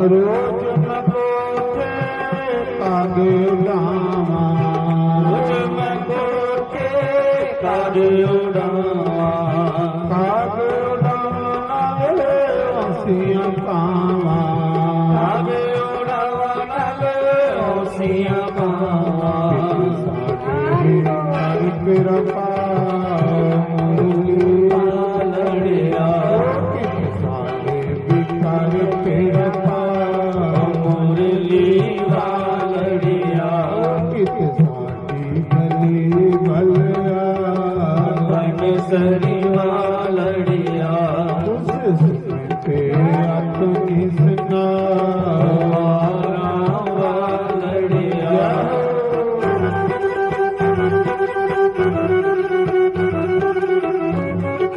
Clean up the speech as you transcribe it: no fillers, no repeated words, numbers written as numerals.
रोज मैं कोठे कागे उड़ावा, रोज मैं कोठे कागे उड़ावा, कागे उड़ावा नाले औसियां पावा, कागे उड़ावा नाले औसियां पावा। कृपा मुरली वालड़िया, विकार कृपा मुरली वालड़िया, साडी गली भलिया बनसरी वालड़िया,